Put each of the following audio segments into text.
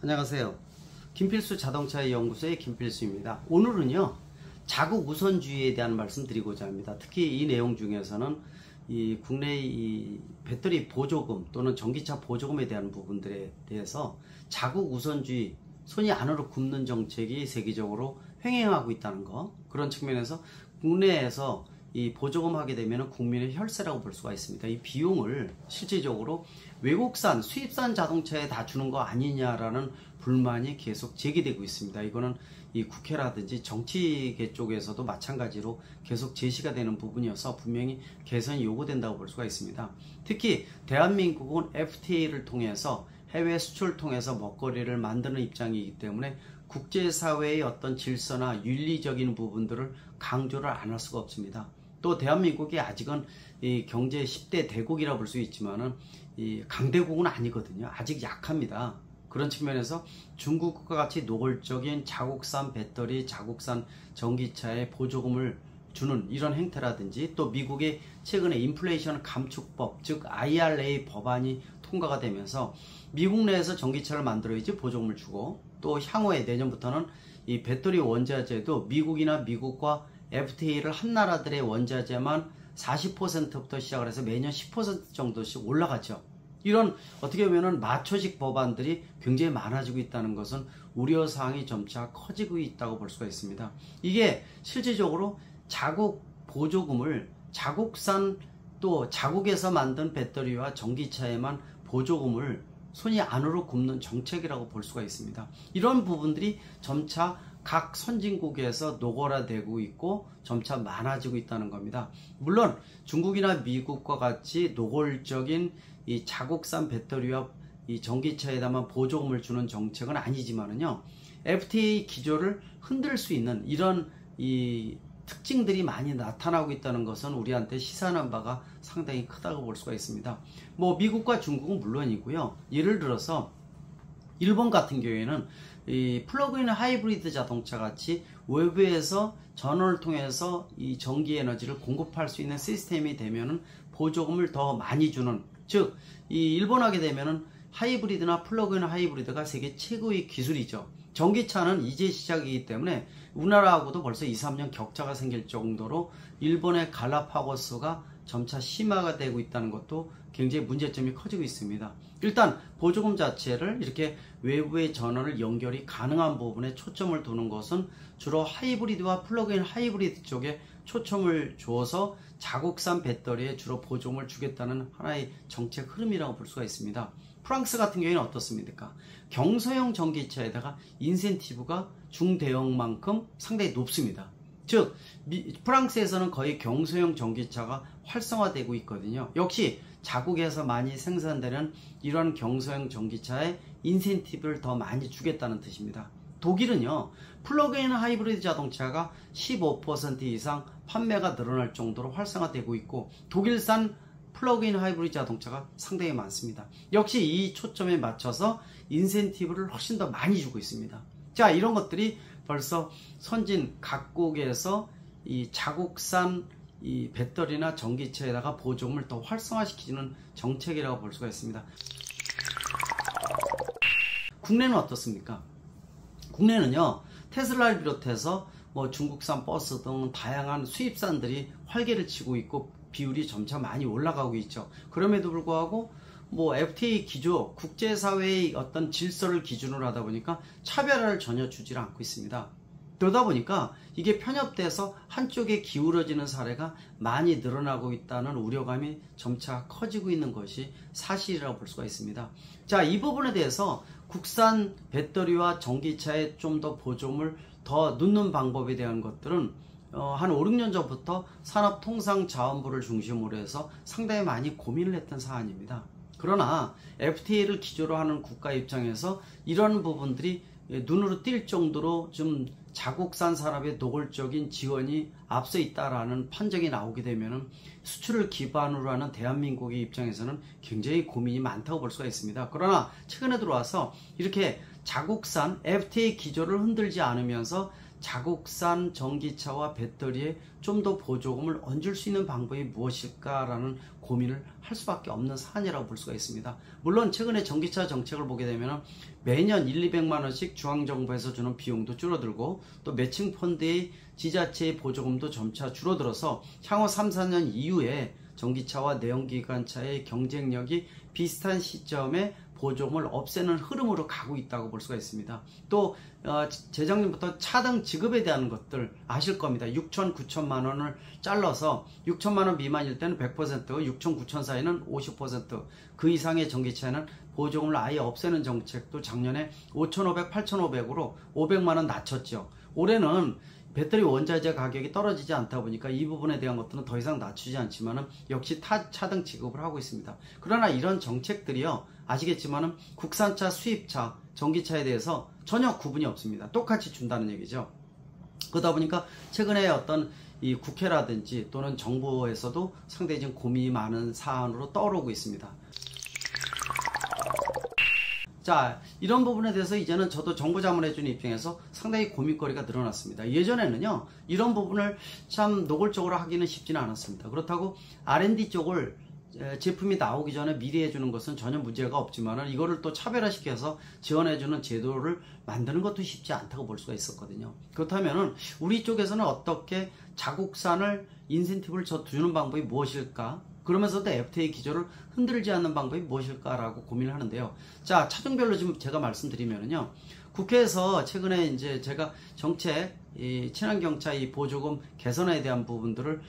안녕하세요. 김필수 자동차의 연구소의 김필수입니다. 오늘은요, 자국 우선주의에 대한 말씀 드리고자 합니다. 특히 이 내용 중에서는 이 국내의 이 배터리 보조금 또는 전기차 보조금에 대한 부분들에 대해서 자국 우선주의, 손이 안으로 굽는 정책이 세계적으로 횡행하고 있다는 거, 그런 측면에서 국내에서 이 보조금 하게 되면 국민의 혈세라고 볼 수가 있습니다. 이 비용을 실질적으로 외국산, 수입산 자동차에 다 주는 거 아니냐라는 불만이 계속 제기되고 있습니다. 이거는 이 국회라든지 정치계 쪽에서도 마찬가지로 계속 제시가 되는 부분이어서 분명히 개선이 요구된다고 볼 수가 있습니다. 특히 대한민국은 FTA를 통해서 해외 수출을 통해서 먹거리를 만드는 입장이기 때문에 국제사회의 어떤 질서나 윤리적인 부분들을 강조를 안 할 수가 없습니다. 또 대한민국이 아직은 이 경제 10대 대국이라 볼 수 있지만은 이 강대국은 아니거든요. 아직 약합니다. 그런 측면에서 중국과 같이 노골적인 자국산 배터리, 자국산 전기차에 보조금을 주는 이런 행태라든지, 또 미국의 최근에 인플레이션 감축법, 즉 IRA 법안이 통과가 되면서 미국 내에서 전기차를 만들어야지 보조금을 주고, 또 향후에 내년부터는 이 배터리 원자재도 미국이나 미국과 FTA를 한 나라들의 원자재만 40%부터 시작을 해서 매년 10% 정도씩 올라가죠. 이런 어떻게 보면은 마초식 법안들이 굉장히 많아지고 있다는 것은 우려사항이 점차 커지고 있다고 볼 수가 있습니다. 이게 실질적으로 자국 보조금을 자국산 또 자국에서 만든 배터리와 전기차에만 보조금을 손이 안으로 굽는 정책이라고 볼 수가 있습니다. 이런 부분들이 점차 각 선진국에서 노골화되고 있고 점차 많아지고 있다는 겁니다. 물론 중국이나 미국과 같이 노골적인 이 자국산 배터리와 이 전기차에다만 보조금을 주는 정책은 아니지만은요, FTA 기조를 흔들 수 있는 이런 이 특징들이 많이 나타나고 있다는 것은 우리한테 시사하는 바가 상당히 크다고 볼 수가 있습니다. 뭐 미국과 중국은 물론이고요. 예를 들어서 일본 같은 경우에는 이 플러그인 하이브리드 자동차 같이 외부에서 전원을 통해서 이 전기 에너지를 공급할 수 있는 시스템이 되면은 보조금을 더 많이 주는, 즉 이 일본 하게 되면은 하이브리드나 플러그인 하이브리드가 세계 최고의 기술이죠. 전기차는 이제 시작이기 때문에 우리나라하고도 벌써 2, 3년 격차가 생길 정도로 일본의 갈라파고스가 점차 심화가 되고 있다는 것도 굉장히 문제점이 커지고 있습니다. 일단 보조금 자체를 이렇게 외부의 전원을 연결이 가능한 부분에 초점을 두는 것은 주로 하이브리드와 플러그인 하이브리드 쪽에 초점을 주어서 자국산 배터리에 주로 보조금을 주겠다는 하나의 정책 흐름이라고 볼 수가 있습니다. 프랑스 같은 경우에는 어떻습니까? 경소형 전기차에다가 인센티브가 중대형만큼 상당히 높습니다. 즉 프랑스에서는 거의 경소형 전기차가 활성화되고 있거든요. 역시 자국에서 많이 생산되는 이런 경소형 전기차에 인센티브를 더 많이 주겠다는 뜻입니다. 독일은요, 플러그인 하이브리드 자동차가 15% 이상 판매가 늘어날 정도로 활성화되고 있고, 독일산 플러그인 하이브리드 자동차가 상당히 많습니다. 역시 이 초점에 맞춰서 인센티브를 훨씬 더 많이 주고 있습니다. 자, 이런 것들이 벌써 선진 각국에서 이 자국산 이 배터리나 전기차에다가 보조금을 더 활성화시키는 정책이라고 볼 수가 있습니다. 국내는 어떻습니까? 국내는요, 테슬라를 비롯해서 뭐 중국산 버스 등 다양한 수입산들이 활개를 치고 있고 비율이 점차 많이 올라가고 있죠. 그럼에도 불구하고 뭐 FTA 기조, 국제사회의 어떤 질서를 기준으로 하다 보니까 차별화를 전혀 주지 않고 있습니다. 그러다 보니까 이게 편협돼서 한쪽에 기울어지는 사례가 많이 늘어나고 있다는 우려감이 점차 커지고 있는 것이 사실이라고 볼 수가 있습니다. 자, 이 부분에 대해서 국산 배터리와 전기차에 좀 더 보조금을 더 넣는 방법에 대한 것들은 한 5, 6년 전부터 산업통상자원부를 중심으로 해서 상당히 많이 고민을 했던 사안입니다. 그러나 FTA를 기조로 하는 국가 입장에서 이런 부분들이 눈으로 띌 정도로 좀 자국산 산업의 노골적인 지원이 앞서 있다라는 판정이 나오게 되면 수출을 기반으로 하는 대한민국의 입장에서는 굉장히 고민이 많다고 볼 수가 있습니다. 그러나 최근에 들어와서 이렇게 자국산 FTA 기조를 흔들지 않으면서 자국산 전기차와 배터리에 좀 더 보조금을 얹을 수 있는 방법이 무엇일까라는 고민을 할 수밖에 없는 사안이라고 볼 수가 있습니다. 물론 최근에 전기차 정책을 보게 되면 매년 200만 원씩 중앙정부에서 주는 비용도 줄어들고 또 매칭 펀드의 지자체의 보조금도 점차 줄어들어서 향후 3, 4년 이후에 전기차와 내연기관차의 경쟁력이 비슷한 시점에 보조금을 없애는 흐름으로 가고 있다고 볼 수가 있습니다. 또 재작년부터 차등 지급에 대한 것들 아실 겁니다. 6천, 9천만 원을 잘라서 6천만 원 미만일 때는 100%, 6천, 9천 사이는 50%, 그 이상의 전기차에는 보조금을 아예 없애는 정책도 작년에 5,500, 8,500으로 500만 원 낮췄죠. 올해는 배터리 원자재 가격이 떨어지지 않다 보니까 이 부분에 대한 것들은 더 이상 낮추지 않지만은 역시 차등 지급을 하고 있습니다. 그러나 이런 정책들이요, 아시겠지만은 국산차, 수입차, 전기차에 대해서 전혀 구분이 없습니다. 똑같이 준다는 얘기죠. 그러다 보니까 최근에 어떤 이 국회라든지 또는 정부에서도 상당히 좀 고민이 많은 사안으로 떠오르고 있습니다. 자, 이런 부분에 대해서 이제는 저도 정부 자문해주는 입장에서 상당히 고민거리가 늘어났습니다. 예전에는요, 이런 부분을 참 노골적으로 하기는 쉽지는 않았습니다. 그렇다고 R&D 쪽을 제품이 나오기 전에 미리 해주는 것은 전혀 문제가 없지만은 이거를 또 차별화시켜서 지원해주는 제도를 만드는 것도 쉽지 않다고 볼 수가 있었거든요. 그렇다면은 우리 쪽에서는 어떻게 자국산을 인센티브를 주는 방법이 무엇일까? 그러면서도 FTA 기조를 흔들지 않는 방법이 무엇일까라고 고민을 하는데요. 자, 차종별로 지금 제가 말씀드리면요. 국회에서 최근에 이제 제가 정책, 친환경차 이 보조금 개선에 대한 부분들을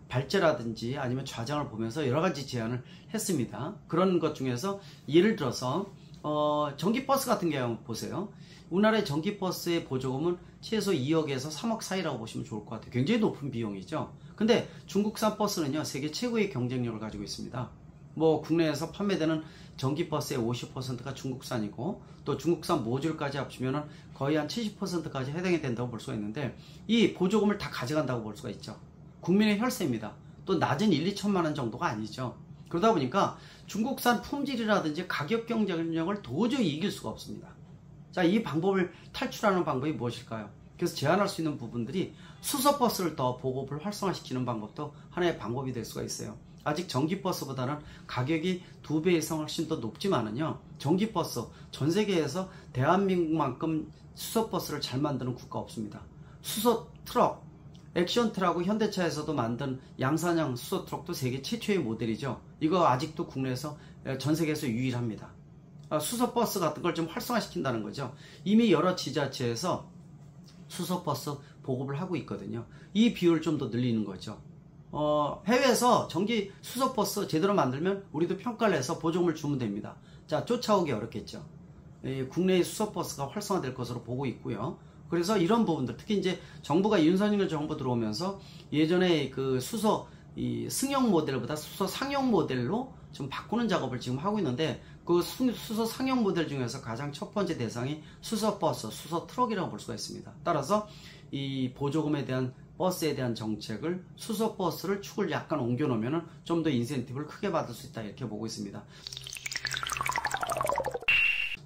발제라든지 아니면 좌장을 보면서 여러 가지 제안을 했습니다. 그런 것 중에서 예를 들어서 전기버스 같은 경우 보세요. 우리나라의 전기버스의 보조금은 최소 2억에서 3억 사이라고 보시면 좋을 것 같아요. 굉장히 높은 비용이죠. 근데 중국산 버스는요, 세계 최고의 경쟁력을 가지고 있습니다. 뭐 국내에서 판매되는 전기버스의 50%가 중국산이고 또 중국산 모듈까지 합치면 거의 한 70%까지 해당이 된다고 볼 수가 있는데 이 보조금을 다 가져간다고 볼 수가 있죠. 국민의 혈세입니다. 또 낮은 1, 2천만 원 정도가 아니죠. 그러다 보니까 중국산 품질이라든지 가격 경쟁력을 도저히 이길 수가 없습니다. 자, 이 방법을 탈출하는 방법이 무엇일까요? 그래서 제안할 수 있는 부분들이 수소버스를 더 보급을 활성화시키는 방법도 하나의 방법이 될 수가 있어요. 아직 전기버스보다는 가격이 2배 이상 훨씬 더 높지만은요, 전기버스 전 세계에서 대한민국만큼 수소버스를 잘 만드는 국가 없습니다. 수소 트럭, 액션트라고 현대차에서도 만든 양산형 수소 트럭도 세계 최초의 모델이죠. 이거 아직도 국내에서 전 세계에서 유일합니다. 수소버스 같은 걸 좀 활성화시킨다는 거죠. 이미 여러 지자체에서 수소버스 보급을 하고 있거든요. 이 비율을 좀 더 늘리는 거죠. 해외에서 전기 수소버스 제대로 만들면 우리도 평가를 해서 보조금을 주면 됩니다. 자, 쫓아오기 어렵겠죠. 국내의 수소버스가 활성화될 것으로 보고 있고요. 그래서 이런 부분들, 특히 이제 정부가 윤석열 정부 들어오면서 예전에 그 수소 승용 모델보다 수소 상용 모델로 좀 바꾸는 작업을 지금 하고 있는데, 그 수소 상용 모델 중에서 가장 첫 번째 대상이 수소버스, 수소트럭이라고 볼 수가 있습니다. 따라서 이 보조금에 대한 버스에 대한 정책을 수소버스를 축을 약간 옮겨 놓으면 좀 더 인센티브를 크게 받을 수 있다, 이렇게 보고 있습니다.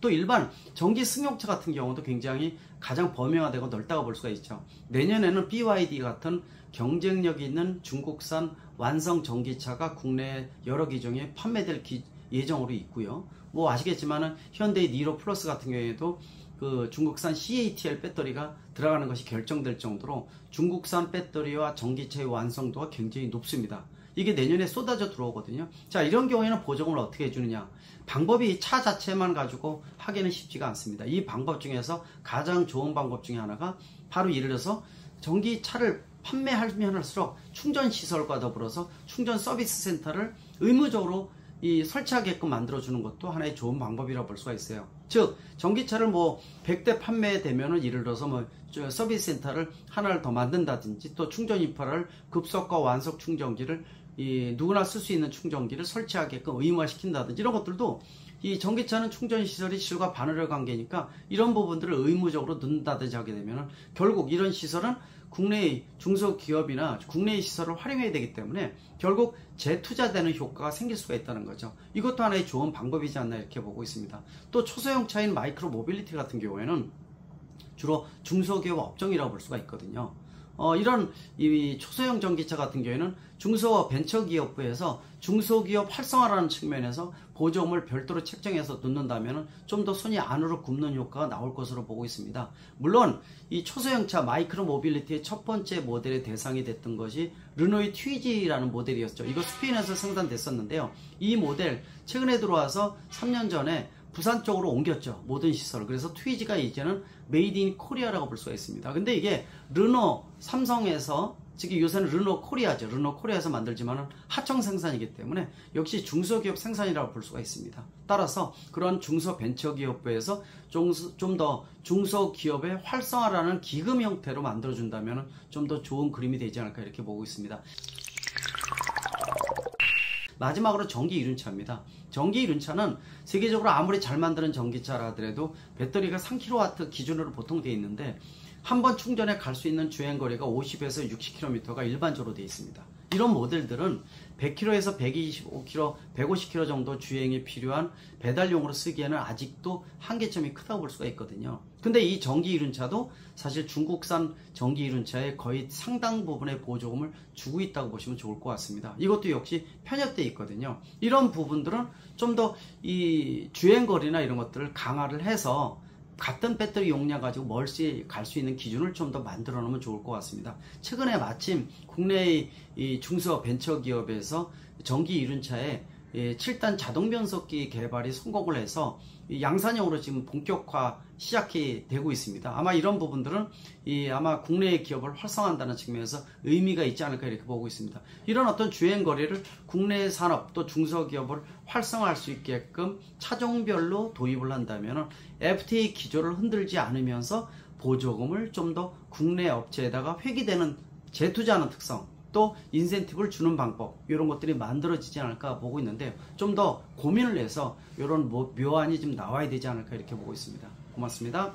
또 일반 전기 승용차 같은 경우도 굉장히 가장 범용화되고 넓다고 볼 수가 있죠. 내년에는 BYD 같은 경쟁력 있는 중국산 완성 전기차가 국내 여러 기종에 판매될 예정으로 있고요. 뭐 아시겠지만은 현대의 니로 플러스 같은 경우에도 그 중국산 CATL 배터리가 들어가는 것이 결정될 정도로 중국산 배터리와 전기차의 완성도가 굉장히 높습니다. 이게 내년에 쏟아져 들어오거든요. 자, 이런 경우에는 보조금을 어떻게 해주느냐. 방법이 차 자체만 가지고 하기는 쉽지가 않습니다. 이 방법 중에서 가장 좋은 방법 중에 하나가 바로 예를 들어서 전기차를 판매하면 할수록 충전시설과 더불어서 충전 서비스 센터를 의무적으로 설치하게끔 만들어주는 것도 하나의 좋은 방법이라고 볼 수가 있어요. 즉, 전기차를 뭐 100대 판매되면은 예를 들어서 뭐 서비스 센터를 하나를 더 만든다든지, 또 충전 인프라를 급속과 완속 충전기를 누구나 쓸 수 있는 충전기를 설치하게끔 의무화시킨다든지, 이런 것들도 이 전기차는 충전시설이 실과 반월의 관계니까 이런 부분들을 의무적으로 넣는다든지 하게 되면 결국 이런 시설은 국내의 중소기업이나 국내의 시설을 활용해야 되기 때문에 결국 재투자되는 효과가 생길 수가 있다는 거죠. 이것도 하나의 좋은 방법이지 않나, 이렇게 보고 있습니다. 또 초소형 차인 마이크로 모빌리티 같은 경우에는 주로 중소기업 업종이라고 볼 수가 있거든요. 이런 이 초소형 전기차 같은 경우에는 중소벤처기업부에서 중소기업 활성화라는 측면에서 보조금을 별도로 책정해서 넣는다면 좀 더 손이 안으로 굽는 효과가 나올 것으로 보고 있습니다. 물론 이 초소형차 마이크로 모빌리티의 첫 번째 모델의 대상이 됐던 것이 르노이 튀지라는 모델이었죠. 이거 스페인에서 생산됐었는데요. 이 모델 최근에 들어와서 3년 전에 부산 쪽으로 옮겼죠. 모든 시설을. 그래서 튀지가 이제는 메이드 인 코리아라고 볼 수가 있습니다. 근데 이게 르노, 삼성에서, 즉 요새는 르노 코리아죠. 르노 코리아에서 만들지만은 하청 생산이기 때문에 역시 중소기업 생산이라고 볼 수가 있습니다. 따라서 그런 중소벤처기업부에서 좀 더 중소기업의 활성화라는 기금 형태로 만들어준다면 좀 더 좋은 그림이 되지 않을까 이렇게 보고 있습니다. 마지막으로 전기 이륜차입니다. 전기 이륜차는 세계적으로 아무리 잘 만드는 전기차라 하더라도 배터리가 3kW 기준으로 보통 되어 있는데 한 번 충전에 갈 수 있는 주행거리가 50에서 60km가 일반적으로 되어 있습니다. 이런 모델들은 100km에서 125km, 150km 정도 주행이 필요한 배달용으로 쓰기에는 아직도 한계점이 크다고 볼 수가 있거든요. 근데 이 전기 이륜차도 사실 중국산 전기 이륜차의 거의 상당 부분의 보조금을 주고 있다고 보시면 좋을 것 같습니다. 이것도 역시 편협되어 있거든요. 이런 부분들은 좀 더 이 주행거리나 이런 것들을 강화를 해서 같은 배터리 용량 가지고 멀리 갈 수 있는 기준을 좀 더 만들어 놓으면 좋을 것 같습니다. 최근에 마침 국내의 이 중소벤처기업에서 전기 이륜차에 7단 자동 변속기 개발이 성공을 해서 양산형으로 지금 본격화 시작이 되고 있습니다. 아마 이런 부분들은 아마 국내의 기업을 활성화한다는 측면에서 의미가 있지 않을까 이렇게 보고 있습니다. 이런 어떤 주행 거리를 국내 산업 또 중소기업을 활성화할 수 있게끔 차종별로 도입을 한다면 FTA 기조를 흔들지 않으면서 보조금을 좀 더 국내 업체에다가 회귀되는 재투자하는 특성 또 인센티브를 주는 방법 이런 것들이 만들어지지 않을까 보고 있는데 좀 더 고민을 해서 이런 묘안이 좀 나와야 되지 않을까 이렇게 보고 있습니다. 고맙습니다.